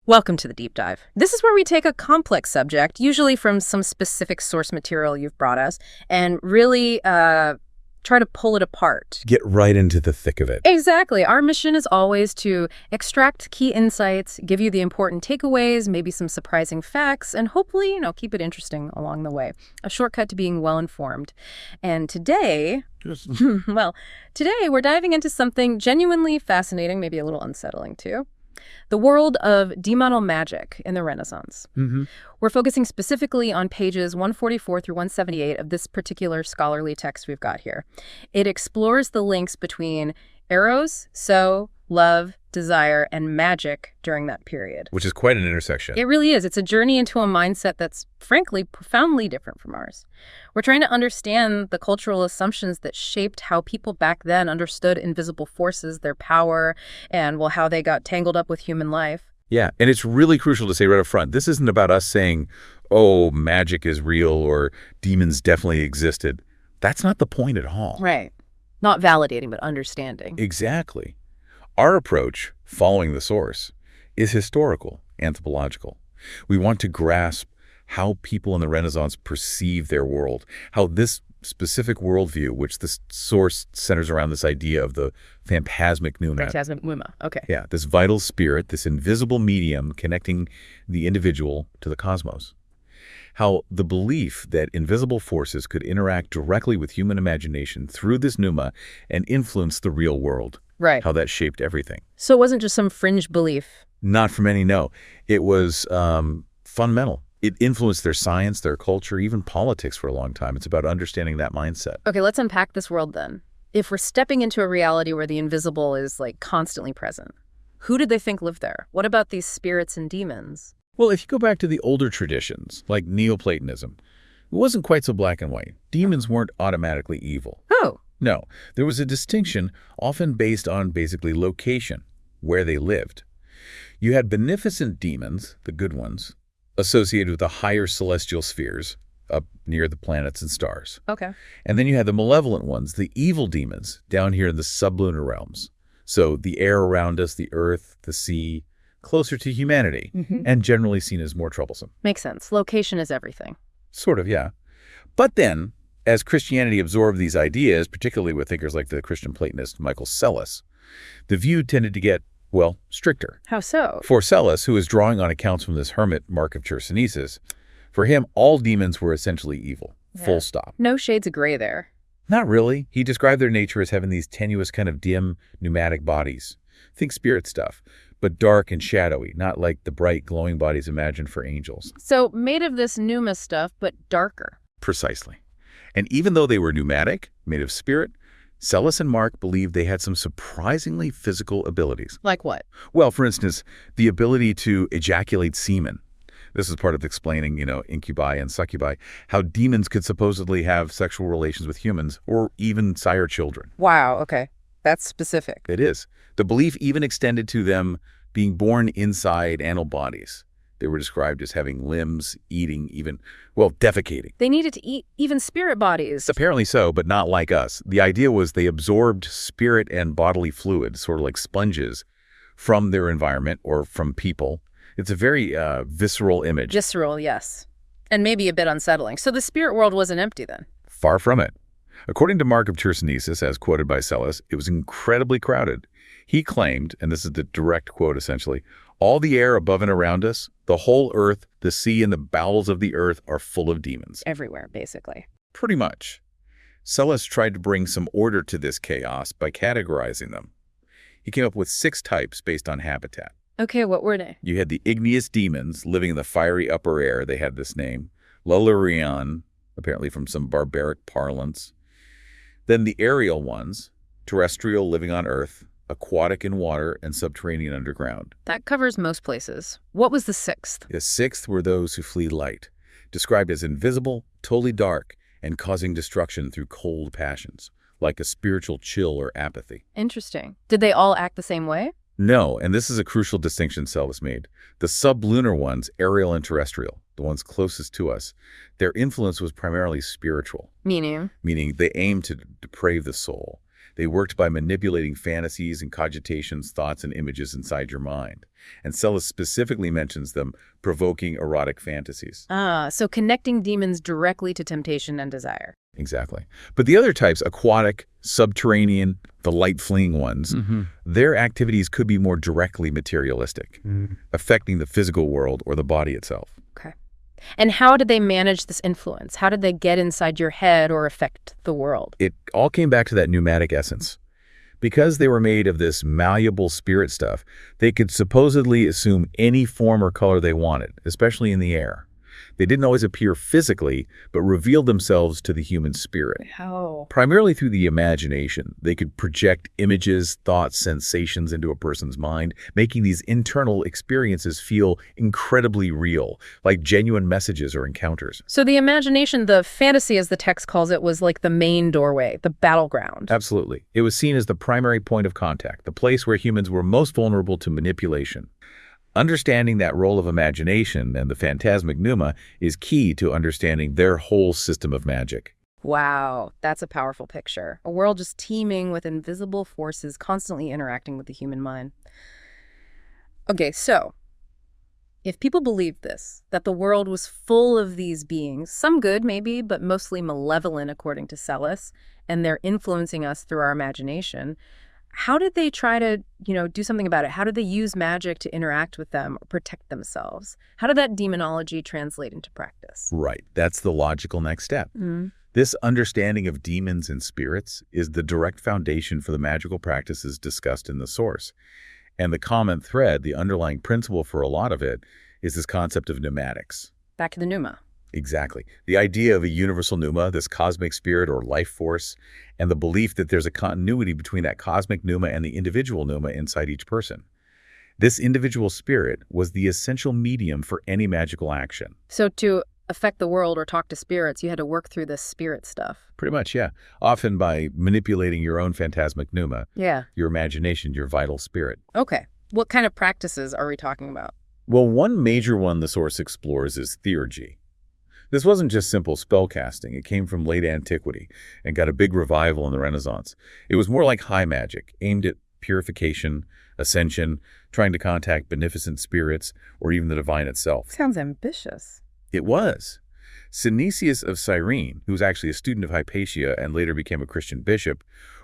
Welcome to the deep dive. This is where we take a complex subject, usually from some specific source material you've brought us, and really try to pull it apart. Get right into the thick of it. Exactly. Our mission is always to extract key insights, give you the important takeaways, maybe some surprising facts, and hopefully, keep it interesting along the way. A shortcut to being well-informed. And today, today we're diving into something genuinely fascinating, maybe a little unsettling too. The world of Demonomagic in the Renaissance. We're focusing specifically on pages 144 through 178 of this particular scholarly text we've got here. It explores the links between Eros, love, desire, and magic during that period. Which is quite an intersection. It really is. It's a journey into a mindset that's, frankly, profoundly different from ours. We're trying to understand the cultural assumptions that shaped how people back then understood invisible forces, their power, and, how they got tangled up with human life. Yeah, and it's really crucial to say right up front, this isn't about us saying, oh, magic is real or demons definitely existed. That's not the point at all. Right. Not validating, but understanding. Exactly. Our approach, following the source, is historical, anthropological. We want to grasp how people in the Renaissance perceive their world, how this specific worldview, which this source centers around this idea of the phantasmic pneuma. Phantasmic pneuma, okay. Yeah, this vital spirit, this invisible medium connecting the individual to the cosmos. How the belief that invisible forces could interact directly with human imagination through this pneuma and influence the real world. Right. How that shaped everything. So it wasn't just some fringe belief. Not for many, no. It was fundamental. It influenced their science, their culture, even politics for a long time. It's about understanding that mindset. Okay, let's unpack this world then. If we're stepping into a reality where the invisible is constantly present, who did they think lived there? What about these spirits and demons? Well, if you go back to the older traditions, like Neoplatonism, it wasn't quite so black and white. Demons weren't automatically evil. Oh. No, there was a distinction often based on basically location, where they lived. You had beneficent demons, the good ones, associated with the higher celestial spheres up near the planets and stars. Okay. And then you had the malevolent ones, the evil demons, down here in the sublunar realms. So the air around us, the earth, the sea, closer to humanity, and generally seen as more troublesome. Makes sense. Location is everything. Sort of, yeah. But then, as Christianity absorbed these ideas, particularly with thinkers like the Christian Platonist Michael Psellos, the view tended to get, stricter. How so? For Psellos, who is drawing on accounts from this hermit, Mark of Chersonesus, for him, all demons were essentially evil, full stop. No shades of gray there. Not really. He described their nature as having these tenuous kind of dim pneumatic bodies. Think spirit stuff, but dark and shadowy, not like the bright glowing bodies imagined for angels. So made of this pneuma stuff, but darker. Precisely. And even though they were pneumatic, made of spirit, Psellos and Mark believed they had some surprisingly physical abilities. Like what? Well, for instance, the ability to ejaculate semen. This is part of explaining, incubi and succubi, how demons could supposedly have sexual relations with humans or even sire children. Wow, okay. That's specific. It is. The belief even extended to them being born inside animal bodies. They were described as having limbs, eating, even, defecating. They needed to eat even spirit bodies. Apparently so, but not like us. The idea was they absorbed spirit and bodily fluid, sort of like sponges, from their environment or from people. It's a very visceral image. Visceral, yes. And maybe a bit unsettling. So the spirit world wasn't empty then? Far from it. According to Mark of Chersonesus, as quoted by Psellos, it was incredibly crowded. He claimed, and this is the direct quote essentially, all the air above and around us, the whole earth, the sea, and the bowels of the earth are full of demons. Everywhere, basically. Pretty much. Psellos tried to bring some order to this chaos by categorizing them. He came up with 6 types based on habitat. Okay, what were they? You had the igneous demons living in the fiery upper air. They had this name. Lularion, apparently from some barbaric parlance. Then the aerial ones, terrestrial living on earth, aquatic in water, and subterranean underground. That covers most places. What was the 6th? The 6th were those who flee light, described as invisible, totally dark, and causing destruction through cold passions, like a spiritual chill or apathy. Interesting. Did they all act the same way? No, and this is a crucial distinction Psellos made. The sublunar ones, aerial and terrestrial, the ones closest to us, their influence was primarily spiritual. Meaning? Meaning they aimed to deprave the soul. They worked by manipulating fantasies and cogitations, thoughts, and images inside your mind. And Celis specifically mentions them provoking erotic fantasies. So connecting demons directly to temptation and desire. Exactly. But the other types, aquatic, subterranean, the light-fleeing ones, their activities could be more directly materialistic, affecting the physical world or the body itself. Okay. And how did they manage this influence? How did they get inside your head or affect the world? It all came back to that pneumatic essence. Because they were made of this malleable spirit stuff, they could supposedly assume any form or color they wanted, especially in the air. They didn't always appear physically, but revealed themselves to the human spirit. How? Primarily through the imagination. They could project images, thoughts, sensations into a person's mind, making these internal experiences feel incredibly real, like genuine messages or encounters. So the imagination, the fantasy as the text calls it, was like the main doorway, the battleground. Absolutely. It was seen as the primary point of contact, the place where humans were most vulnerable to manipulation. Understanding that role of imagination and the phantasmic pneuma is key to understanding their whole system of magic. Wow, that's a powerful picture. A world just teeming with invisible forces constantly interacting with the human mind. Okay, so if people believed this, that the world was full of these beings, some good maybe, but mostly malevolent according to Celis, and they're influencing us through our imagination, how did they try to, do something about it? How did they use magic to interact with them or protect themselves? How did that demonology translate into practice? Right. That's the logical next step. This understanding of demons and spirits is the direct foundation for the magical practices discussed in the source. And the common thread, the underlying principle for a lot of it, is this concept of pneumatics. Back to the pneuma. Exactly. The idea of a universal pneuma, this cosmic spirit or life force, and the belief that there's a continuity between that cosmic pneuma and the individual pneuma inside each person. This individual spirit was the essential medium for any magical action. So to affect the world or talk to spirits, you had to work through this spirit stuff. Pretty much, yeah. Often by manipulating your own phantasmic pneuma, Yeah. your imagination, your vital spirit. Okay. What kind of practices are we talking about? Well, one major one the source explores is theurgy. This wasn't just simple spellcasting. It came from late antiquity and got a big revival in the Renaissance. It was more like high magic, aimed at purification, ascension, trying to contact beneficent spirits, or even the divine itself. Sounds ambitious. It was. Synesius of Cyrene, who was actually a student of Hypatia and later became a Christian bishop,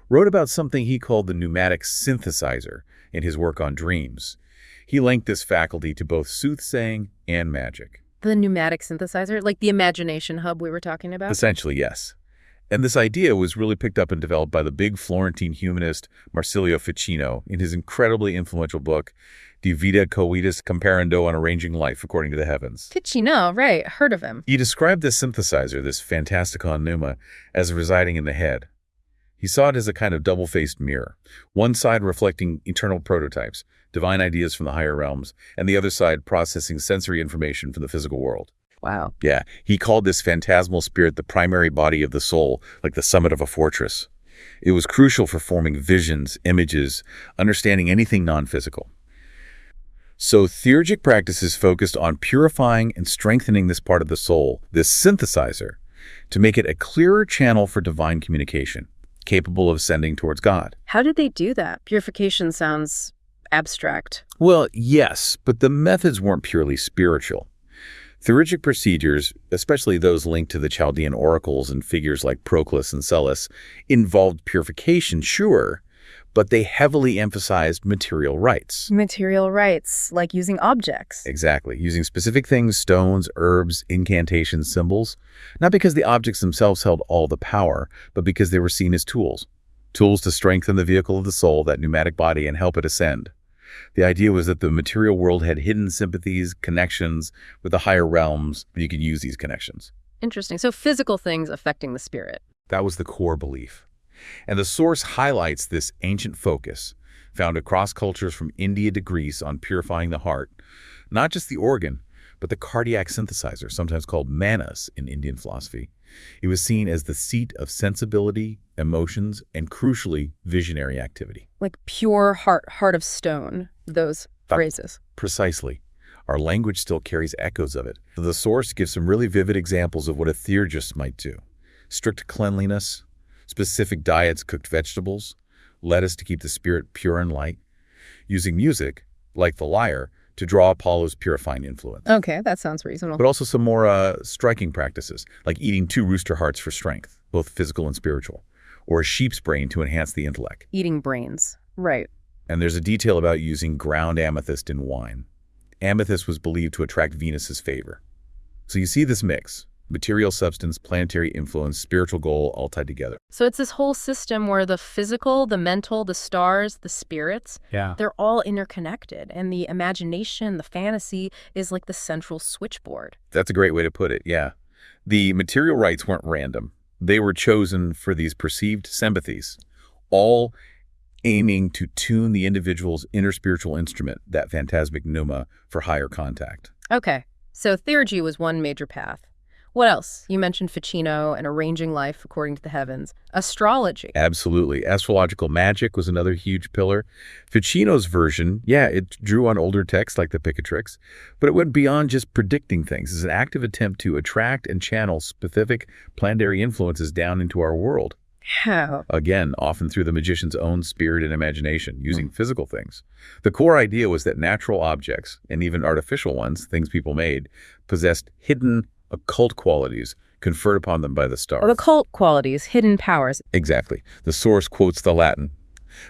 wrote about something he called the pneumatic synthesizer in his work on dreams. He linked this faculty to both soothsaying and magic. The pneumatic synthesizer, like the imagination hub we were talking about? Essentially, yes. And this idea was really picked up and developed by the big Florentine humanist Marsilio Ficino in his incredibly influential book, De Vita Coitus Comparando on Arranging Life According to the Heavens. Ficino, right. Heard of him. He described this synthesizer, this fantasticon pneuma, as residing in the head. He saw it as a kind of double-faced mirror, one side reflecting eternal prototypes, divine ideas from the higher realms, and the other side processing sensory information from the physical world. Wow. Yeah, he called this phantasmal spirit the primary body of the soul, like the summit of a fortress. It was crucial for forming visions, images, understanding anything non-physical. So theurgic practices focused on purifying and strengthening this part of the soul, this synthesizer, to make it a clearer channel for divine communication, capable of ascending towards God. How did they do that? Purification sounds abstract. Well, yes, but the methods weren't purely spiritual. Theurgic procedures, especially those linked to the Chaldean oracles and figures like Proclus and Celis, involved purification, sure, but they heavily emphasized material rites. Material rites, like using objects. Exactly, using specific things, stones, herbs, incantations, symbols, not because the objects themselves held all the power, but because they were seen as tools. Tools to strengthen the vehicle of the soul, that pneumatic body, and help it ascend. The idea was that the material world had hidden sympathies, connections with the higher realms, and you could use these connections. Interesting. So physical things affecting the spirit. That was the core belief. And the source highlights this ancient focus, found across cultures from India to Greece on purifying the heart, not just the organ, but the cardiac synthesizer, sometimes called manas in Indian philosophy. It was seen as the seat of sensibility, emotions, and crucially, visionary activity. Like pure heart of stone, those phrases. Precisely. Our language still carries echoes of it. The source gives some really vivid examples of what a theurgist might do. Strict cleanliness, specific diets, cooked vegetables, lettuce to keep the spirit pure and light, using music, like the lyre, to draw Apollo's purifying influence. Okay, that sounds reasonable. But also some more striking practices, like eating 2 rooster hearts for strength, both physical and spiritual, or a sheep's brain to enhance the intellect. Eating brains. Right. And there's a detail about using ground amethyst in wine. Amethyst was believed to attract Venus's favor. So you see this mix. Material substance, planetary influence, spiritual goal, all tied together. So it's this whole system where the physical, the mental, the stars, the spirits, they're all interconnected. And the imagination, the fantasy, is like the central switchboard. That's a great way to put it, yeah. The material rites weren't random. They were chosen for these perceived sympathies, all aiming to tune the individual's inner spiritual instrument, that phantasmic pneuma, for higher contact. Okay, so theurgy was one major path. What else? You mentioned Ficino and arranging life according to the heavens. Astrology. Absolutely. Astrological magic was another huge pillar. Ficino's version, it drew on older texts like the Picatrix, but it went beyond just predicting things. It's an active attempt to attract and channel specific planetary influences down into our world. How? Again, often through the magician's own spirit and imagination, using physical things. The core idea was that natural objects, and even artificial ones, things people made, possessed hidden occult qualities conferred upon them by the stars. Occult qualities, hidden powers. Exactly. The source quotes the Latin,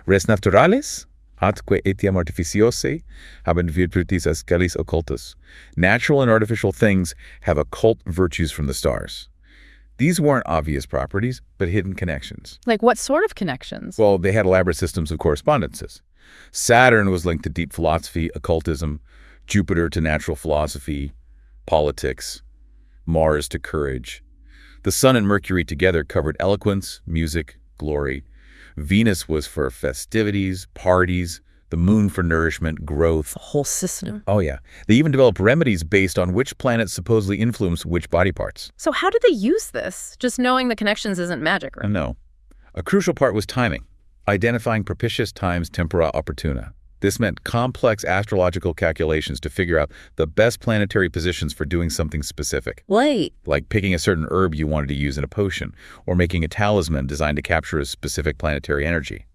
res naturales, atque etiam artificiose, habent virtutis ascalis occultus. Natural and artificial things have occult virtues from the stars. These weren't obvious properties, but hidden connections. Like what sort of connections? Well, they had elaborate systems of correspondences. Saturn was linked to deep philosophy, occultism, Jupiter to natural philosophy, politics, Mars to courage. The Sun and Mercury together covered eloquence, music, glory. Venus was for festivities, parties, the Moon for nourishment, growth. The whole system. Oh, yeah. They even developed remedies based on which planets supposedly influence which body parts. So how did they use this? Just knowing the connections isn't magic, right? No. A crucial part was timing, identifying propitious times tempora opportuna. This meant complex astrological calculations to figure out the best planetary positions for doing something specific. Wait. Like picking a certain herb you wanted to use in a potion, or making a talisman designed to capture a specific planetary energy.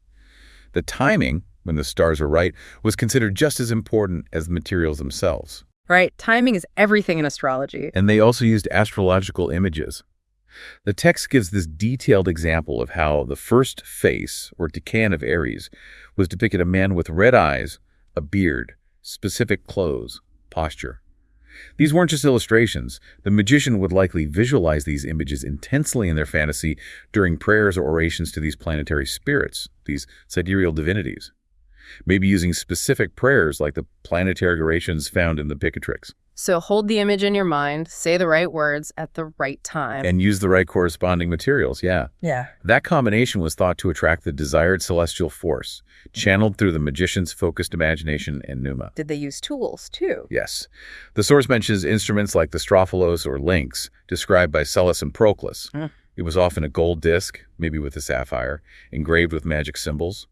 The timing, when the stars were right, was considered just as important as the materials themselves. Right. Timing is everything in astrology. And they also used astrological images. The text gives this detailed example of how the first face, or decan of Aries, was depicted a man with red eyes, a beard, specific clothes, posture. These weren't just illustrations. The magician would likely visualize these images intensely in their fantasy during prayers or orations to these planetary spirits, these sidereal divinities. Maybe using specific prayers like the planetary orations found in the Picatrix. So hold the image in your mind, say the right words at the right time. And use the right corresponding materials, yeah. That combination was thought to attract the desired celestial force, channeled through the magician's focused imagination and pneuma. Did they use tools, too? Yes. The source mentions instruments like the strophalos or lynx, described by Celis and Proclus. It was often a gold disc, maybe with a sapphire, engraved with magic symbols.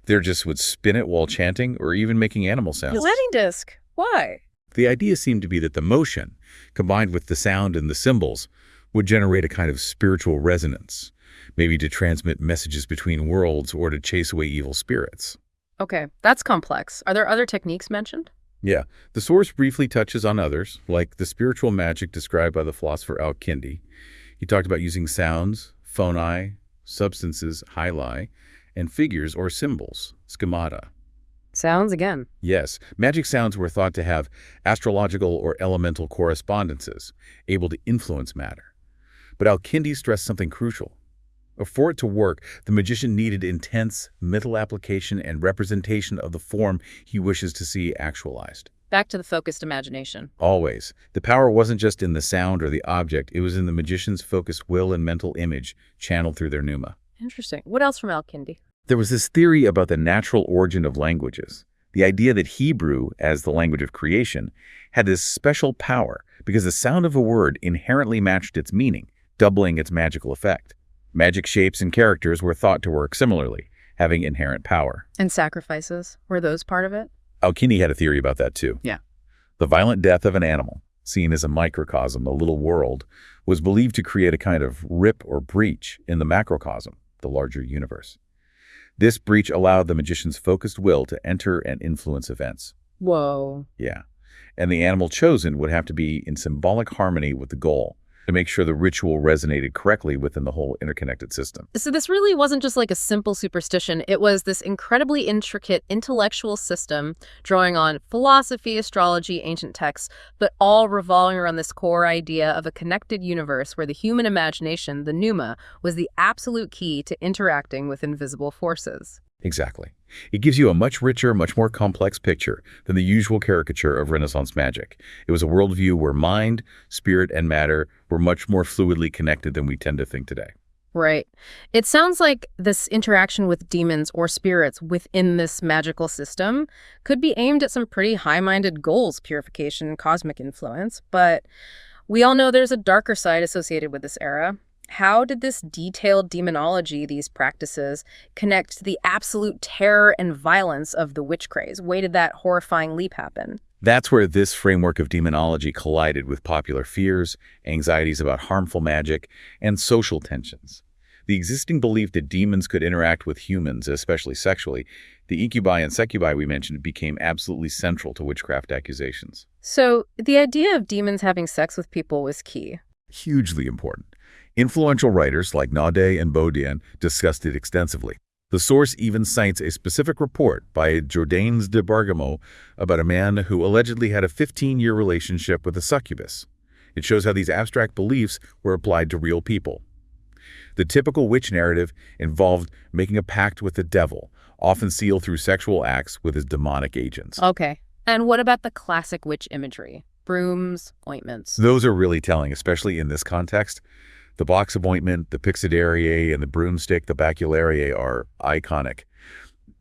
Theurgists would spin it while chanting or even making animal sounds. The wedding disc. Why? The idea seemed to be that the motion, combined with the sound and the symbols, would generate a kind of spiritual resonance, maybe to transmit messages between worlds or to chase away evil spirits. Okay, that's complex. Are there other techniques mentioned? Yeah, the source briefly touches on others, like the spiritual magic described by the philosopher Alkindi. He talked about using sounds, phoni, substances, hyli, and figures or symbols, schemata. Sounds again. Yes, magic sounds were thought to have astrological or elemental correspondences, able to influence matter. But Alkindi stressed something crucial. For it to work, the magician needed intense mental application and representation of the form he wishes to see actualized. Back to the focused imagination. Always. The power wasn't just in the sound or the object, it was in the magician's focused will and mental image channeled through their pneuma. Interesting. What else from Alkindi? There was this theory about the natural origin of languages. The idea that Hebrew, as the language of creation, had this special power because the sound of a word inherently matched its meaning, doubling its magical effect. Magic shapes and characters were thought to work similarly, having inherent power. And sacrifices, were those part of it? Alkindi had a theory about that too. Yeah. The violent death of an animal, seen as a microcosm, a little world, was believed to create a kind of rip or breach in the macrocosm, the larger universe. This breach allowed the magician's focused will to enter and influence events. Whoa. Yeah. And the animal chosen would have to be in symbolic harmony with the goal to make sure the ritual resonated correctly within the whole interconnected system. So this really wasn't just like a simple superstition. It was this incredibly intricate intellectual system drawing on philosophy, astrology, ancient texts, but all revolving around this core idea of a connected universe where the human imagination, the pneuma, was the absolute key to interacting with invisible forces. Exactly. It gives you a much richer, much more complex picture than the usual caricature of Renaissance magic. It was a worldview where mind, spirit, and matter were much more fluidly connected than we tend to think today. Right. It sounds like this interaction with demons or spirits within this magical system could be aimed at some pretty high-minded goals, purification, cosmic influence, but we all know there's a darker side associated with this era. How did this detailed demonology, these practices, connect to the absolute terror and violence of the witch craze? Where did that horrifying leap happen? That's where this framework of demonology collided with popular fears, anxieties about harmful magic, and social tensions. The existing belief that demons could interact with humans, especially sexually, the incubi and succubi we mentioned, became absolutely central to witchcraft accusations. So the idea of demons having sex with people was key. Hugely important. Influential writers like Naudet and Baudin discussed it extensively. The source even cites a specific report by Jordanes de Bergamo about a man who allegedly had a 15-year relationship with a succubus. It shows how these abstract beliefs were applied to real people. The typical witch narrative involved making a pact with the devil, often sealed through sexual acts with his demonic agents. Okay. And what about the classic witch imagery? Brooms, ointments. Those are really telling, especially in this context. The box of ointment, the pixidariae, and the broomstick, the baculariae, are iconic.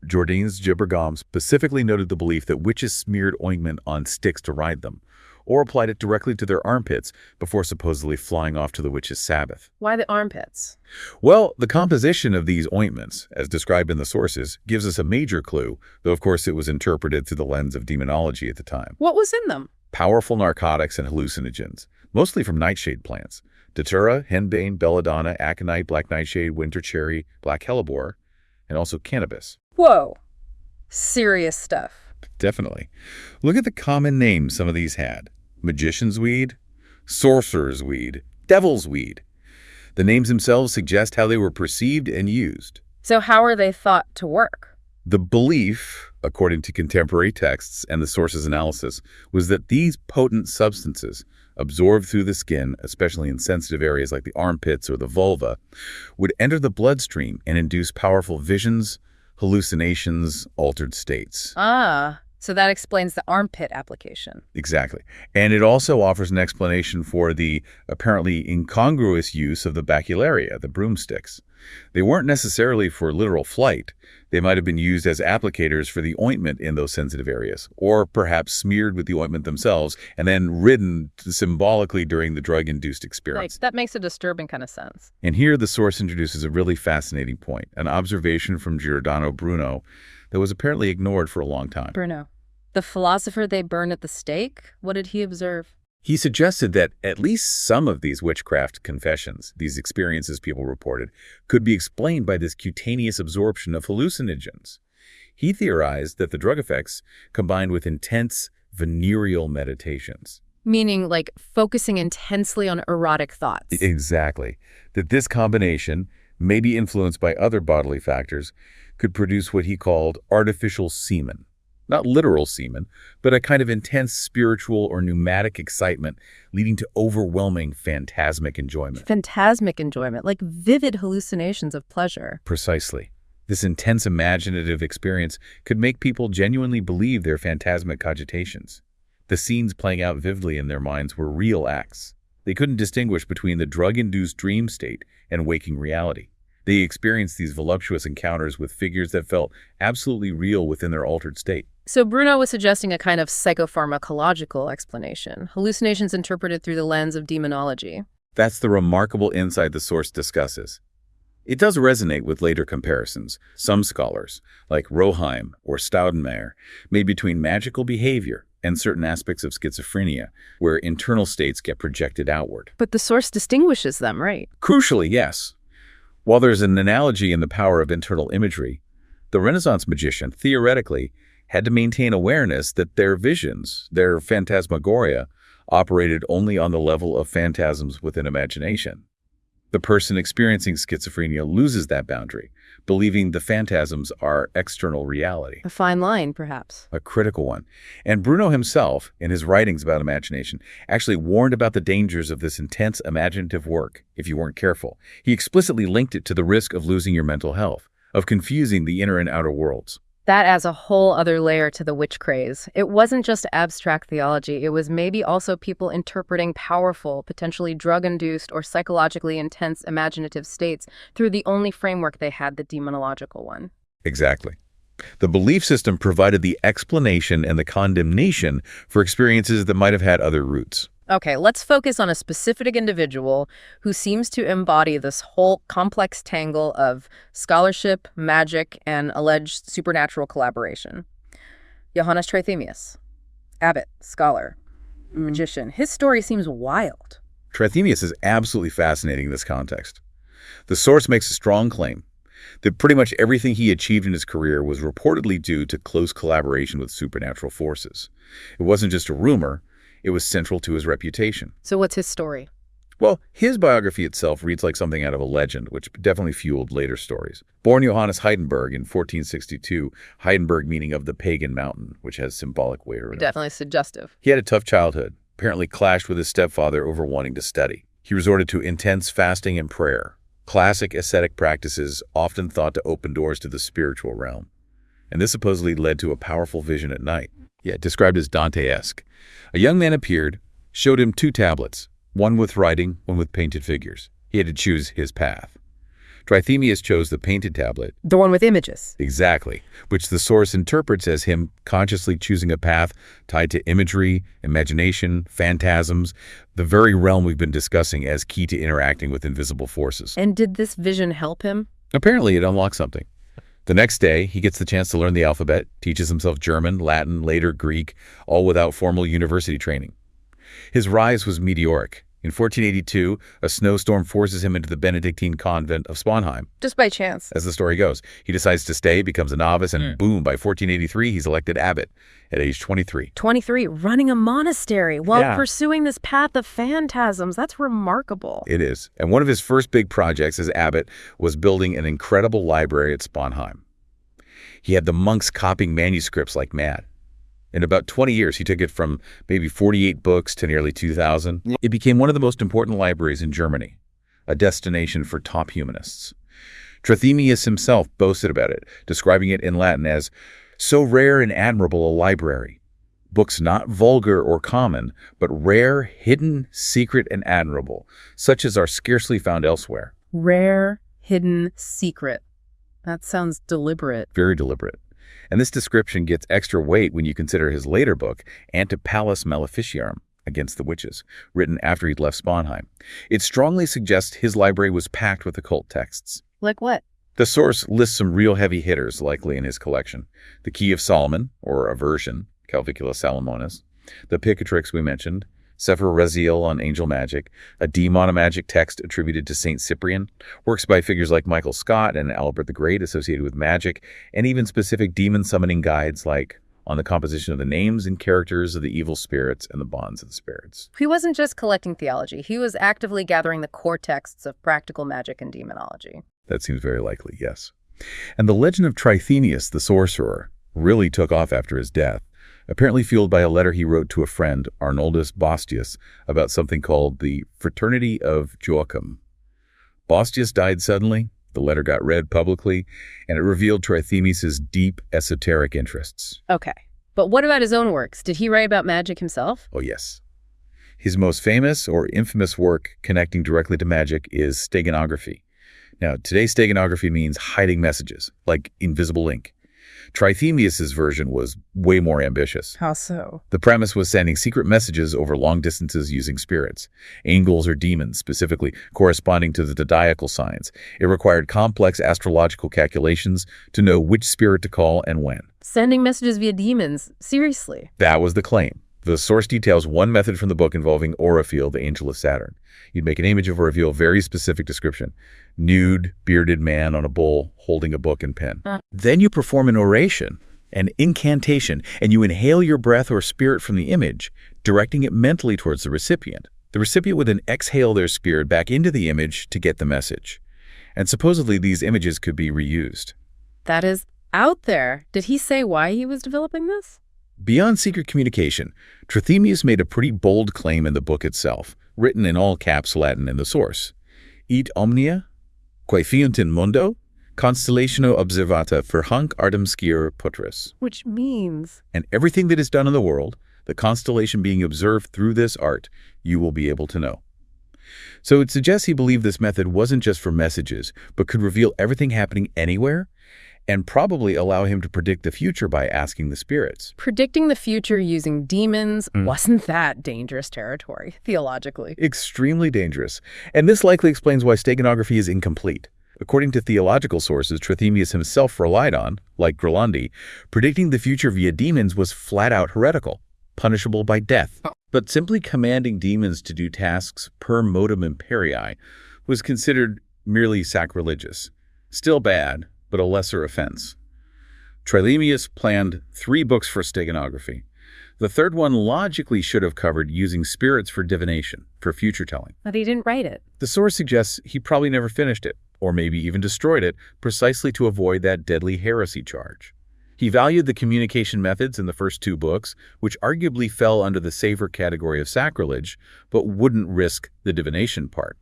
Jordanes de Bergamo specifically noted the belief that witches smeared ointment on sticks to ride them, or applied it directly to their armpits before supposedly flying off to the witch's Sabbath. Why the armpits? Well, the composition of these ointments, as described in the sources, gives us a major clue, though of course it was interpreted through the lens of demonology at the time. What was in them? Powerful narcotics and hallucinogens, mostly from nightshade plants. Datura, henbane, belladonna, aconite, black nightshade, winter cherry, black hellebore, and also cannabis. Whoa. Serious stuff. Definitely. Look at the common names some of these had. Magician's weed, sorcerer's weed, devil's weed. The names themselves suggest how they were perceived and used. So how are they thought to work? The belief, according to contemporary texts and the source's analysis, was that these potent substances, absorbed through the skin, especially in sensitive areas like the armpits or the vulva, would enter the bloodstream and induce powerful visions, hallucinations, altered states. Ah, so that explains the armpit application. Exactly. And it also offers an explanation for the apparently incongruous use of the bacularia, the broomsticks. They weren't necessarily for literal flight. They might have been used as applicators for the ointment in those sensitive areas, or perhaps smeared with the ointment themselves and then ridden symbolically during the drug-induced experience. That makes a disturbing kind of sense. And here the source introduces a really fascinating point, an observation from Giordano Bruno that was apparently ignored for a long time. Bruno, the philosopher they burn at the stake? What did he observe? He suggested that at least some of these witchcraft confessions, these experiences people reported, could be explained by this cutaneous absorption of hallucinogens. He theorized that the drug effects combined with intense venereal meditations. Meaning like focusing intensely on erotic thoughts. Exactly. That this combination, maybe influenced by other bodily factors, could produce what he called artificial semen. Not literal semen, but a kind of intense spiritual or pneumatic excitement leading to overwhelming phantasmic enjoyment. Phantasmic enjoyment, like vivid hallucinations of pleasure. Precisely. This intense imaginative experience could make people genuinely believe their phantasmic cogitations. The scenes playing out vividly in their minds were real acts. They couldn't distinguish between the drug-induced dream state and waking reality. They experienced these voluptuous encounters with figures that felt absolutely real within their altered state. So Bruno was suggesting a kind of psychopharmacological explanation, hallucinations interpreted through the lens of demonology. That's the remarkable insight the source discusses. It does resonate with later comparisons. Some scholars, like Roheim or Staudenmayer, made between magical behavior and certain aspects of schizophrenia, where internal states get projected outward. But the source distinguishes them, right? Crucially, yes. While there's an analogy in the power of internal imagery, The Renaissance magician, theoretically, had to maintain awareness that their visions, their phantasmagoria, operated only on the level of phantasms within imagination. The person experiencing schizophrenia loses that boundary, believing the phantasms are external reality. A fine line, perhaps. A critical one. And Bruno himself, in his writings about imagination, actually warned about the dangers of this intense imaginative work if you weren't careful. He explicitly linked it to the risk of losing your mental health, of confusing the inner and outer worlds. That adds a whole other layer to the witch craze. It wasn't just abstract theology. It was maybe also people interpreting powerful, potentially drug-induced or psychologically intense imaginative states through the only framework they had, the demonological one. Exactly. The belief system provided the explanation and the condemnation for experiences that might have had other roots. Okay, let's focus on a specific individual who seems to embody this whole complex tangle of scholarship, magic, and alleged supernatural collaboration. Johannes Trithemius, abbot, scholar, magician. His story seems wild. Trithemius is absolutely fascinating in this context. The source makes a strong claim that pretty much everything he achieved in his career was reportedly due to close collaboration with supernatural forces. It wasn't just a rumor. It was central to his reputation. So what's his story? Well, his biography itself reads like something out of a legend, which definitely fueled later stories. Born Johannes Heidenberg in 1462, Heidenberg meaning of the pagan mountain, which has symbolic weight. Definitely suggestive. He had a tough childhood, apparently clashed with his stepfather over wanting to study. He resorted to intense fasting and prayer, classic ascetic practices often thought to open doors to the spiritual realm. And this supposedly led to a powerful vision at night. Yeah, described as Dante-esque. A young man appeared, showed him 2 tablets, one with writing, one with painted figures. He had to choose his path. Trithemius chose the painted tablet. The one with images. Exactly, which the source interprets as him consciously choosing a path tied to imagery, imagination, phantasms, the very realm we've been discussing as key to interacting with invisible forces. And did this vision help him? Apparently, it unlocked something. The next day, he gets the chance to learn the alphabet, teaches himself German, Latin, later Greek, all without formal university training. His rise was meteoric. In 1482, a snowstorm forces him into the Benedictine convent of Sponheim. Just by chance. As the story goes, he decides to stay, becomes a novice, and boom, by 1483, he's elected abbot at age 23. 23, running a monastery while pursuing this path of phantasms. That's remarkable. It is. And one of his first big projects as abbot was building an incredible library at Sponheim. He had the monks copying manuscripts like mad. In about 20 years, he took it from maybe 48 books to nearly 2,000. It became one of the most important libraries in Germany, a destination for top humanists. Trithemius himself boasted about it, describing it in Latin as so rare and admirable a library. Books not vulgar or common, but rare, hidden, secret, and admirable, such as are scarcely found elsewhere. Rare, hidden, secret. That sounds deliberate. Very deliberate. And this description gets extra weight when you consider his later book, Antipalus Maleficiarum, Against the Witches, written after he'd left Sponheim. It strongly suggests his library was packed with occult texts. Like what? The source lists some real heavy hitters likely in his collection. The Key of Solomon, or Aversion, Calvicula Salomonis, the Picatrix we mentioned, Sefer Raziel on angel magic, a Demonomagic text attributed to St. Cyprian, works by figures like Michael Scott and Albert the Great associated with magic, and even specific demon summoning guides like On the Composition of the Names and Characters of the Evil Spirits and the Bonds of the Spirits. He wasn't just collecting theology. He was actively gathering the core texts of practical magic and demonology. That seems very likely, yes. And the legend of Trithemius the sorcerer really took off after his death, apparently fueled by a letter he wrote to a friend, Arnoldus Bostius, about something called the Fraternity of Joachim. Bostius died suddenly, the letter got read publicly, and it revealed Trithemius' deep esoteric interests. Okay, but what about his own works? Did he write about magic himself? Oh, yes. His most famous or infamous work connecting directly to magic is steganography. Now, today's steganography means hiding messages, like invisible ink. Trithemius' version was way more ambitious. How so? The premise was sending secret messages over long distances using spirits, angels or demons specifically, corresponding to the zodiacal signs. It required complex astrological calculations to know which spirit to call and when. Sending messages via demons? Seriously? That was the claim. The source details one method from the book involving Orifiel, the angel of Saturn. You'd make an image of Orifiel, a very specific description. Nude, bearded man on a bull holding a book and pen. Then you perform an oration, an incantation, and you inhale your breath or spirit from the image, directing it mentally towards the recipient. The recipient would then exhale their spirit back into the image to get the message. And supposedly these images could be reused. That is out there. Did he say why he was developing this? Beyond secret communication, Trithemius made a pretty bold claim in the book itself, written in all caps Latin in the source. Id omnia, quae fiunt in mundo, constellationo observata ferhunc ardem scire putris. Which means? And everything that is done in the world, the constellation being observed through this art, you will be able to know. So it suggests he believed this method wasn't just for messages, but could reveal everything happening anywhere, and probably allow him to predict the future by asking the spirits. Predicting the future using demons wasn't that dangerous territory, theologically. Extremely dangerous. And this likely explains why steganography is incomplete. According to theological sources Trithemius himself relied on, like Grelandi, predicting the future via demons was flat-out heretical, punishable by death. But simply commanding demons to do tasks per modum imperii was considered merely sacrilegious. Still bad, but a lesser offense. Trithemius planned 3 books for steganography. The third one logically should have covered using spirits for divination, for future telling. But he didn't write it. The source suggests he probably never finished it, or maybe even destroyed it, precisely to avoid that deadly heresy charge. He valued the communication methods in the first 2 books, which arguably fell under the safer category of sacrilege, but wouldn't risk the divination part.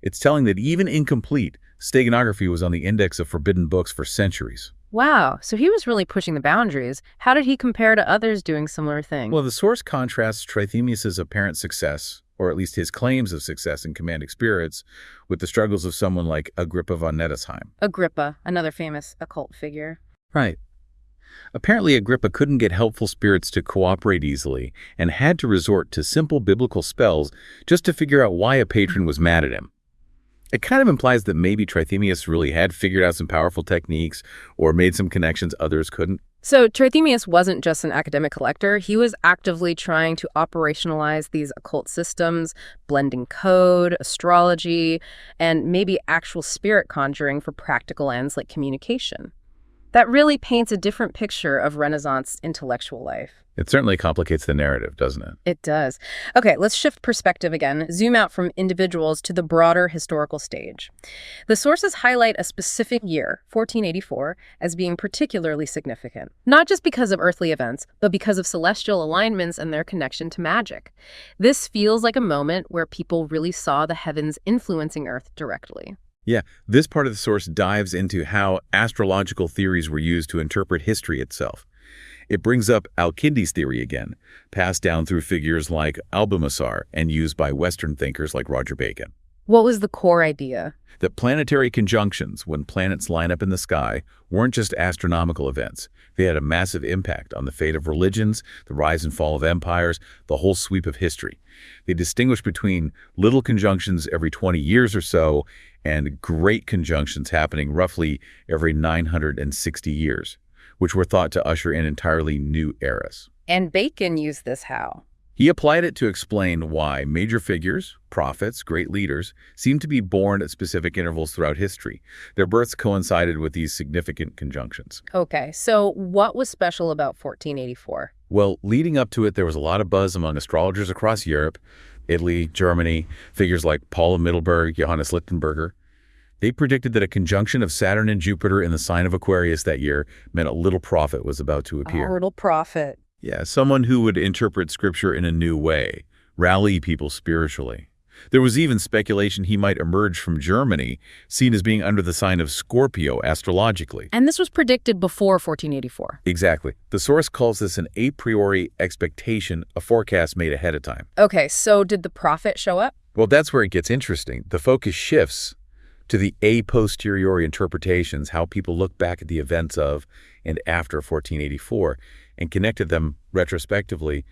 It's telling that even incomplete, steganography was on the index of forbidden books for centuries. Wow, so he was really pushing the boundaries. How did he compare to others doing similar things? Well, the source contrasts Trithemius's apparent success, or at least his claims of success in commanding spirits, with the struggles of someone like Agrippa von Nettesheim. Agrippa, another famous occult figure. Right. Apparently, Agrippa couldn't get helpful spirits to cooperate easily and had to resort to simple biblical spells just to figure out why a patron was mad at him. It kind of implies that maybe Trithemius really had figured out some powerful techniques or made some connections others couldn't. So Trithemius wasn't just an academic collector. He was actively trying to operationalize these occult systems, blending code, astrology, and maybe actual spirit conjuring for practical ends like communication. That really paints a different picture of Renaissance intellectual life. It certainly complicates the narrative, doesn't it? It does. Okay, let's shift perspective again, zoom out from individuals to the broader historical stage. The sources highlight a specific year, 1484, as being particularly significant, not just because of earthly events, but because of celestial alignments and their connection to magic. This feels like a moment where people really saw the heavens influencing Earth directly. Yeah, this part of the source dives into how astrological theories were used to interpret history itself. It brings up Al-Kindi's theory again, passed down through figures like Albumassar and used by Western thinkers like Roger Bacon. What was the core idea? That planetary conjunctions, when planets line up in the sky, weren't just astronomical events. They had a massive impact on the fate of religions, the rise and fall of empires, the whole sweep of history. They distinguished between little conjunctions every 20 years or so and great conjunctions happening roughly every 960 years, which were thought to usher in entirely new eras. And Bacon used this how? He applied it to explain why major figures, prophets, great leaders, seem to be born at specific intervals throughout history. Their births coincided with these significant conjunctions. Okay, so what was special about 1484? Well, leading up to it, there was a lot of buzz among astrologers across Europe, Italy, Germany, figures like Paul of Middelburg, Johannes Lichtenberger. They predicted that a conjunction of Saturn and Jupiter in the sign of Aquarius that year meant a little prophet was about to appear. A little prophet. Yeah, someone who would interpret scripture in a new way, rally people spiritually. There was even speculation he might emerge from Germany, seen as being under the sign of Scorpio astrologically. And this was predicted before 1484. Exactly. The source calls this an a priori expectation, a forecast made ahead of time. Okay, so did the prophet show up? Well, that's where it gets interesting. The focus shifts to the a posteriori interpretations, how people look back at the events of and after 1484 and connected them retrospectively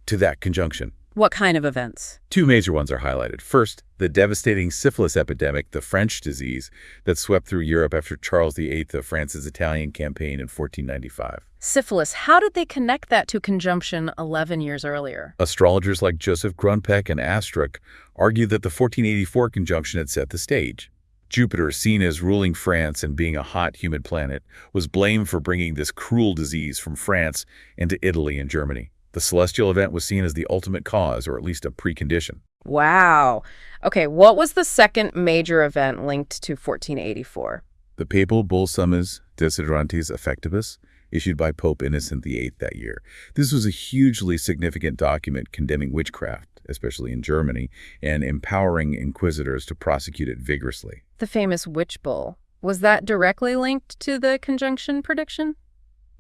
to that conjunction. What kind of events? Two major ones are highlighted. First, the devastating syphilis epidemic, the French disease, that swept through Europe after Charles VIII of France's Italian campaign in 1495. Syphilis, how did they connect that to conjunction 11 years earlier? Astrologers like Joseph Grunpeck and Astruc argued that the 1484 conjunction had set the stage. Jupiter, seen as ruling France and being a hot, humid planet, was blamed for bringing this cruel disease from France into Italy and Germany. The celestial event was seen as the ultimate cause, or at least a precondition. Wow. Okay, what was the second major event linked to 1484? The papal bull Summis Desiderantis Effectibus, issued by Pope Innocent VIII that year. This was a hugely significant document condemning witchcraft, especially in Germany, and empowering inquisitors to prosecute it vigorously. The famous witch bull. Was that directly linked to the conjunction prediction?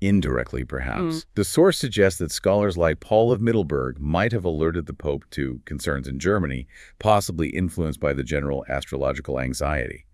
Indirectly, perhaps. The source suggests that scholars like Paul of Middelburg might have alerted the Pope to concerns in Germany, possibly influenced by the general astrological anxiety.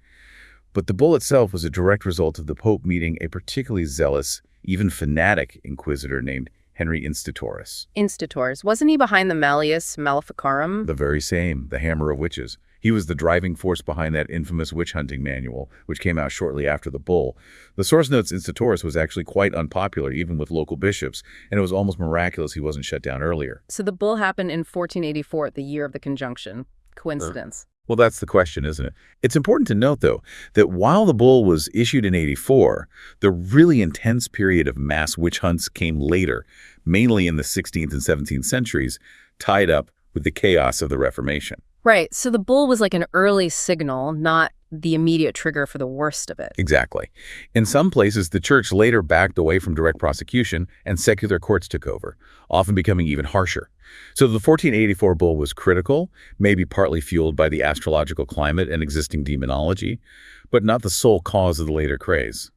But the bull itself was a direct result of the Pope meeting a particularly zealous, even fanatic inquisitor named Henry Instatoris. Instatoris. Wasn't he behind the Malleus Maleficarum? The very same, the Hammer of Witches. He was the driving force behind that infamous witch-hunting manual, which came out shortly after the bull. The source notes Instatoris was actually quite unpopular, even with local bishops, and it was almost miraculous he wasn't shut down earlier. So the bull happened in 1484, the year of the conjunction. Coincidence? Well, that's the question, isn't it? It's important to note, though, that while the bull was issued in 84, the really intense period of mass witch hunts came later, mainly in the 16th and 17th centuries, tied up with the chaos of the Reformation. Right, so the bull was like an early signal, not the immediate trigger for the worst of it. Exactly. In some places, the church later backed away from direct prosecution and secular courts took over, often becoming even harsher. So the 1484 bull was critical, maybe partly fueled by the astrological climate and existing demonology, but not the sole cause of the later craze.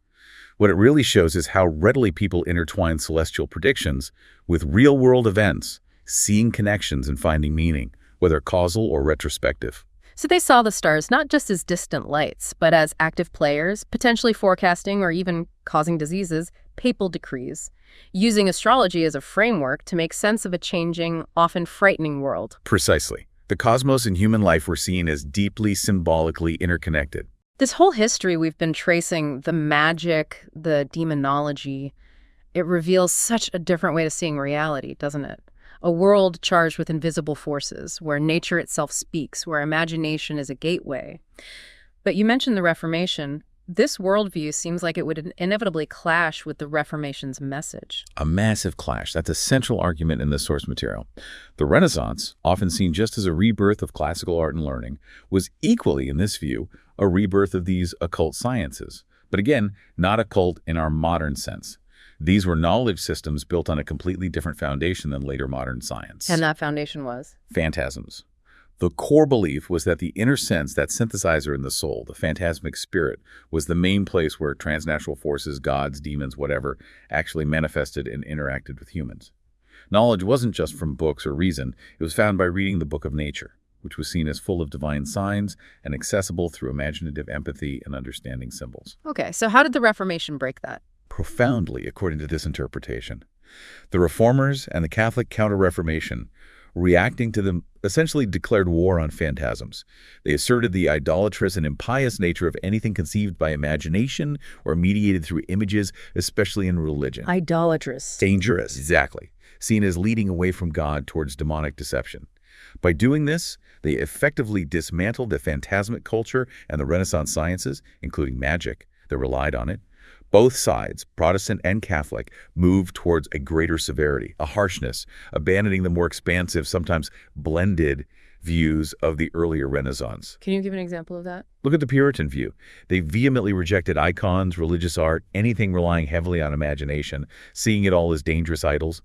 What it really shows is how readily people intertwine celestial predictions with real-world events, seeing connections and finding meaning, whether causal or retrospective. So they saw the stars not just as distant lights, but as active players, potentially forecasting or even causing diseases, papal decrees, using astrology as a framework to make sense of a changing, often frightening world. Precisely. The cosmos and human life were seen as deeply symbolically interconnected. This whole history we've been tracing, the magic, the demonology, it reveals such a different way to seeing reality, doesn't it? A world charged with invisible forces, where nature itself speaks, where imagination is a gateway. But you mentioned the Reformation. This worldview seems like it would inevitably clash with the Reformation's message. A massive clash. That's a central argument in the source material. The Renaissance, often seen just as a rebirth of classical art and learning, was equally, in this view, a rebirth of these occult sciences. But again, not occult in our modern sense. These were knowledge systems built on a completely different foundation than later modern science. And that foundation was? Phantasms. The core belief was that the inner sense, that synthesizer in the soul, the phantasmic spirit, was the main place where transnatural forces, gods, demons, whatever, actually manifested and interacted with humans. Knowledge wasn't just from books or reason. It was found by reading the book of nature, which was seen as full of divine signs and accessible through imaginative empathy and understanding symbols. Okay, so how did the Reformation break that? Profoundly, according to this interpretation. The Reformers and the Catholic Counter-Reformation, reacting to them, essentially declared war on phantasms. They asserted the idolatrous and impious nature of anything conceived by imagination or mediated through images, especially in religion. Idolatrous. Dangerous. Exactly. Seen as leading away from God towards demonic deception. By doing this, they effectively dismantled the phantasmic culture and the Renaissance sciences, including magic, that relied on it. Both sides, Protestant and Catholic, moved towards a greater severity, a harshness, abandoning the more expansive, sometimes blended views of the earlier Renaissance. Can you give an example of that? Look at the Puritan view. They vehemently rejected icons, religious art, anything relying heavily on imagination, seeing it all as dangerous idols.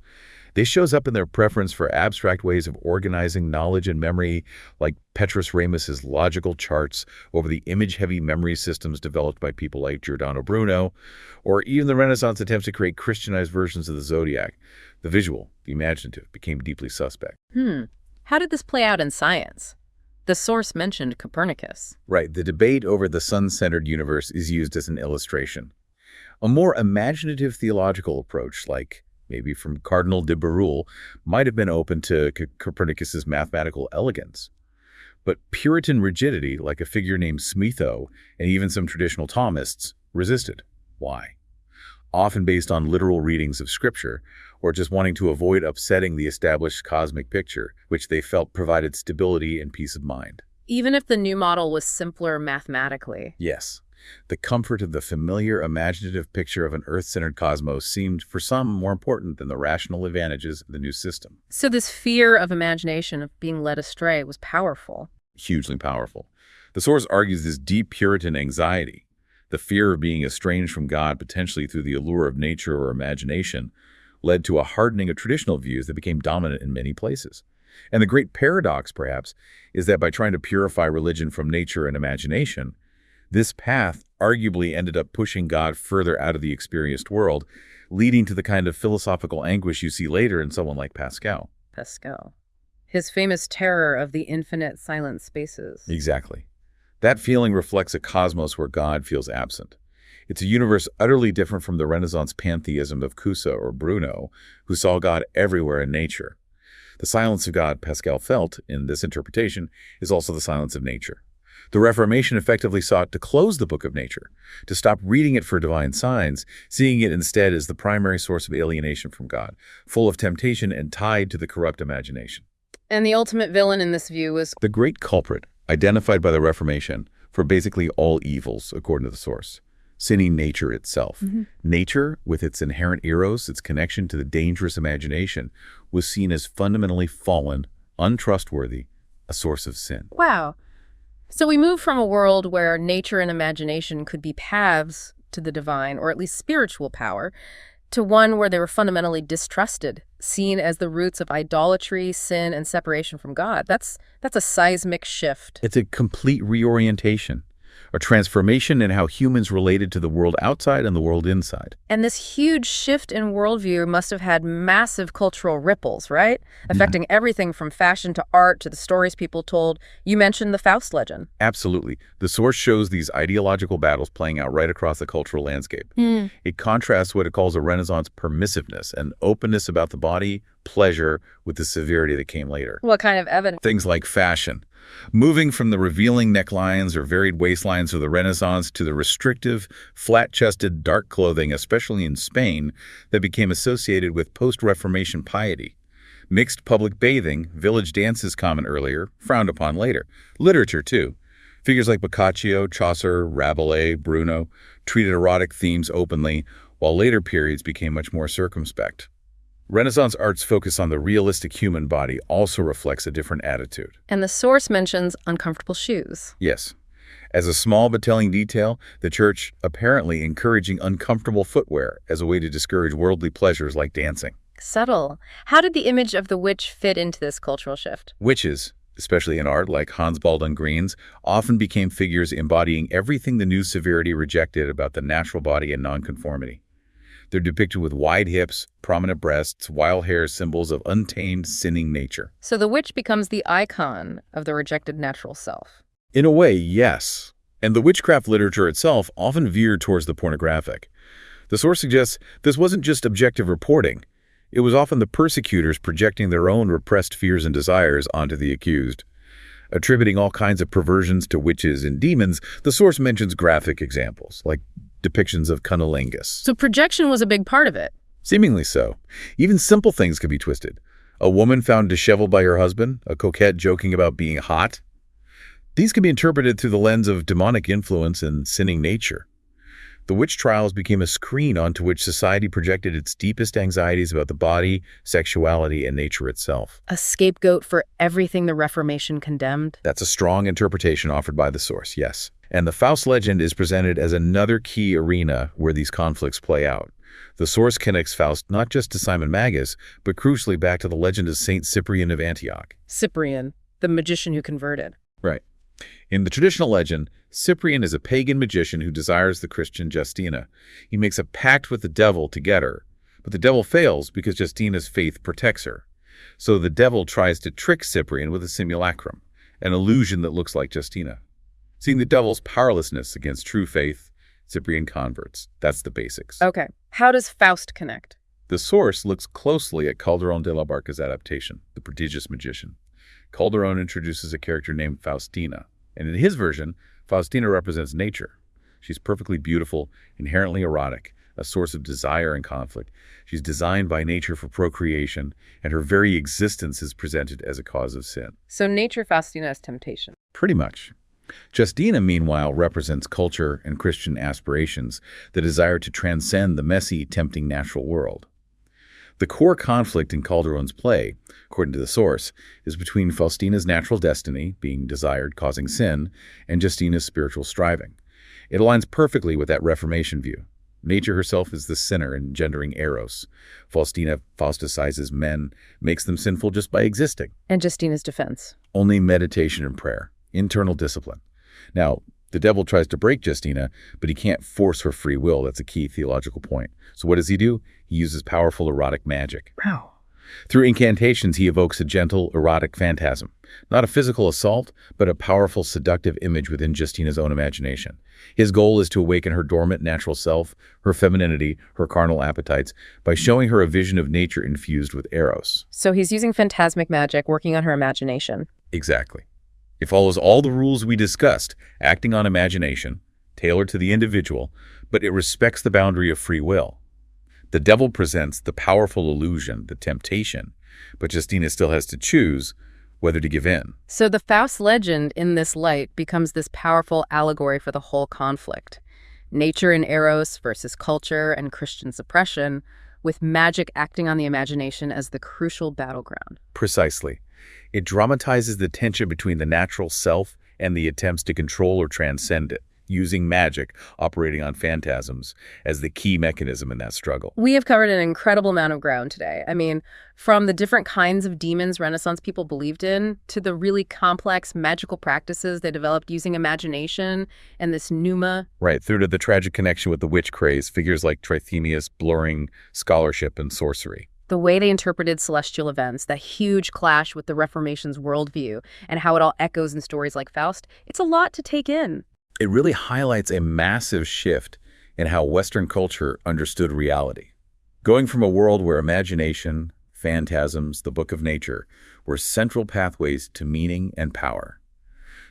This shows up in their preference for abstract ways of organizing knowledge and memory, like Petrus Ramus's logical charts over the image-heavy memory systems developed by people like Giordano Bruno, or even the Renaissance attempts to create Christianized versions of the zodiac. The visual, the imaginative, became deeply suspect. How did this play out in science? The source mentioned Copernicus. Right, the debate over the sun-centered universe is used as an illustration. A more imaginative theological approach, like maybe from Cardinal de Berulle, might have been open to Copernicus's mathematical elegance. But Puritan rigidity, like a figure named Smitho and even some traditional Thomists, resisted. Why? Often based on literal readings of Scripture, or just wanting to avoid upsetting the established cosmic picture, which they felt provided stability and peace of mind. Even if the new model was simpler mathematically. Yes. The comfort of the familiar, imaginative picture of an Earth-centered cosmos seemed, for some, more important than the rational advantages of the new system. So this fear of imagination, of being led astray, was powerful. Hugely powerful. The source argues this deep Puritan anxiety, the fear of being estranged from God potentially through the allure of nature or imagination, led to a hardening of traditional views that became dominant in many places. And the great paradox, perhaps, is that by trying to purify religion from nature and imagination, this path arguably ended up pushing God further out of the experienced world, leading to the kind of philosophical anguish you see later in someone like Pascal. Pascal. His famous terror of the infinite silent spaces. Exactly. That feeling reflects a cosmos where God feels absent. It's a universe utterly different from the Renaissance pantheism of Cusa or Bruno, who saw God everywhere in nature. The silence of God, Pascal felt, in this interpretation, is also the silence of nature. The Reformation effectively sought to close the book of nature, to stop reading it for divine signs, seeing it instead as the primary source of alienation from God, full of temptation and tied to the corrupt imagination. And the ultimate villain in this view was the great culprit, identified by the Reformation for basically all evils, according to the source, sinning nature itself. Nature, with its inherent eros, its connection to the dangerous imagination, was seen as fundamentally fallen, untrustworthy, a source of sin. Wow. So we move from a world where nature and imagination could be paths to the divine, or at least spiritual power, to one where they were fundamentally distrusted, seen as the roots of idolatry, sin, and separation from God. That's a seismic shift. It's a complete reorientation, a transformation in how humans related to the world outside and the world inside. And this huge shift in worldview must have had massive cultural ripples, right? Affecting everything from fashion to art to the stories people told. You mentioned the Faust legend. Absolutely. The source shows these ideological battles playing out right across the cultural landscape. It contrasts what it calls a Renaissance permissiveness, an openness about the body, pleasure, with the severity that came later. What kind of evidence? Things like fashion. Moving from the revealing necklines or varied waistlines of the Renaissance to the restrictive, flat-chested, dark clothing, especially in Spain, that became associated with post-Reformation piety. Mixed public bathing, village dances common earlier, frowned upon later. Literature, too. Figures like Boccaccio, Chaucer, Rabelais, Bruno treated erotic themes openly, while later periods became much more circumspect. Renaissance art's focus on the realistic human body also reflects a different attitude. And the source mentions uncomfortable shoes. Yes. As a small but telling detail, the church apparently encouraging uncomfortable footwear as a way to discourage worldly pleasures like dancing. Subtle. How did the image of the witch fit into this cultural shift? Witches, especially in art like Hans Baldung Green's, often became figures embodying everything the new severity rejected about the natural body and nonconformity. They're depicted with wide hips, prominent breasts, wild hair, symbols of untamed, sinning nature. So the witch becomes the icon of the rejected natural self. In a way, yes. And the witchcraft literature itself often veered towards the pornographic. The source suggests this wasn't just objective reporting. It was often the persecutors projecting their own repressed fears and desires onto the accused. Attributing all kinds of perversions to witches and demons, the source mentions graphic examples, like depictions of cunnilingus. So projection was a big part of it. Seemingly so. Even simple things could be twisted. A woman found disheveled by her husband, a coquette joking about being hot. These can be interpreted through the lens of demonic influence and sinning nature. The witch trials became a screen onto which society projected its deepest anxieties about the body, sexuality, and nature itself. A scapegoat for everything the Reformation condemned. That's a strong interpretation offered by the source, yes. And the Faust legend is presented as another key arena where these conflicts play out. The source connects Faust not just to Simon Magus, but crucially back to the legend of Saint Cyprian of Antioch. Cyprian, the magician who converted. Right. In the traditional legend, Cyprian is a pagan magician who desires the Christian Justina. He makes a pact with the devil to get her, but the devil fails because Justina's faith protects her. So the devil tries to trick Cyprian with a simulacrum, an illusion that looks like Justina. Seeing the devil's powerlessness against true faith, Cyprian converts. That's the basics. Okay. How does Faust connect? The source looks closely at Calderón de la Barca's adaptation, The Prodigious Magician. Calderón introduces a character named Faustina, and in his version, Faustina represents nature. She's perfectly beautiful, inherently erotic, a source of desire and conflict. She's designed by nature for procreation, and her very existence is presented as a cause of sin. So nature Faustina is temptation. Pretty much. Justina, meanwhile, represents culture and Christian aspirations, the desire to transcend the messy, tempting natural world. The core conflict in Calderón's play, according to the source, is between Faustina's natural destiny, being desired, causing sin, and Justina's spiritual striving. It aligns perfectly with that Reformation view. Nature herself is the sinner, engendering Eros. Faustina fausticizes men, makes them sinful just by existing. And Justina's defense? Only meditation and prayer, internal discipline. Now, the devil tries to break Justina, but he can't force her free will. That's a key theological point. So what does he do? He uses powerful erotic magic. Wow. Through incantations, he evokes a gentle, erotic phantasm. Not a physical assault, but a powerful, seductive image within Justina's own imagination. His goal is to awaken her dormant natural self, her femininity, her carnal appetites, by showing her a vision of nature infused with Eros. So he's using phantasmic magic, working on her imagination. Exactly. It follows all the rules we discussed, acting on imagination, tailored to the individual, but it respects the boundary of free will. The devil presents the powerful illusion, the temptation, but Justina still has to choose whether to give in. So the Faust legend in this light becomes this powerful allegory for the whole conflict. Nature and Eros versus culture and Christian suppression, with magic acting on the imagination as the crucial battleground. Precisely. It dramatizes the tension between the natural self and the attempts to control or transcend it, using magic, operating on phantasms, as the key mechanism in that struggle. We have covered an incredible amount of ground today. I mean, from the different kinds of demons Renaissance people believed in, to the really complex magical practices they developed using imagination and this pneuma. Right, through to the tragic connection with the witch craze, figures like Trithemius blurring scholarship and sorcery. The way they interpreted celestial events, that huge clash with the Reformation's worldview, and how it all echoes in stories like Faust, it's a lot to take in. It really highlights a massive shift in how Western culture understood reality. Going from a world where imagination, phantasms, the book of nature, were central pathways to meaning and power,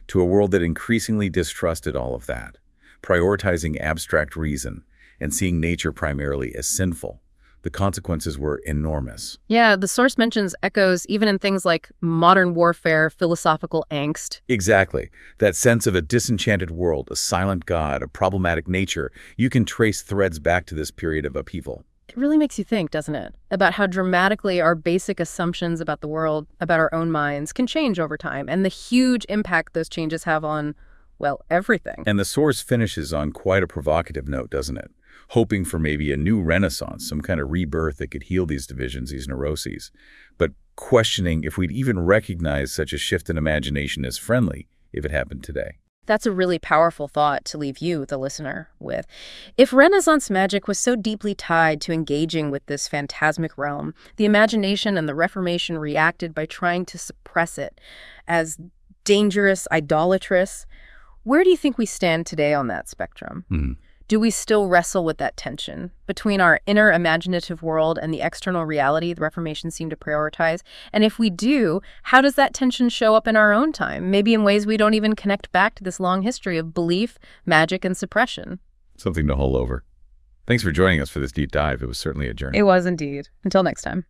to a world that increasingly distrusted all of that, prioritizing abstract reason and seeing nature primarily as sinful. The consequences were enormous. Yeah, the source mentions echoes even in things like modern warfare, philosophical angst. Exactly. That sense of a disenchanted world, a silent God, a problematic nature, you can trace threads back to this period of upheaval. It really makes you think, doesn't it? About how dramatically our basic assumptions about the world, about our own minds, can change over time, and the huge impact those changes have on, well, everything. And the source finishes on quite a provocative note, doesn't it? Hoping for maybe a new renaissance, some kind of rebirth that could heal these divisions, these neuroses, but questioning if we'd even recognize such a shift in imagination as friendly if it happened today. That's a really powerful thought to leave you, the listener, with. If Renaissance magic was so deeply tied to engaging with this phantasmic realm, the imagination and the Reformation reacted by trying to suppress it as dangerous, idolatrous. Where do you think we stand today on that spectrum? Do we still wrestle with that tension between our inner imaginative world and the external reality the Reformation seemed to prioritize? And if we do, how does that tension show up in our own time? Maybe in ways we don't even connect back to this long history of belief, magic, and suppression. Something to mull over. Thanks for joining us for this deep dive. It was certainly a journey. It was indeed. Until next time.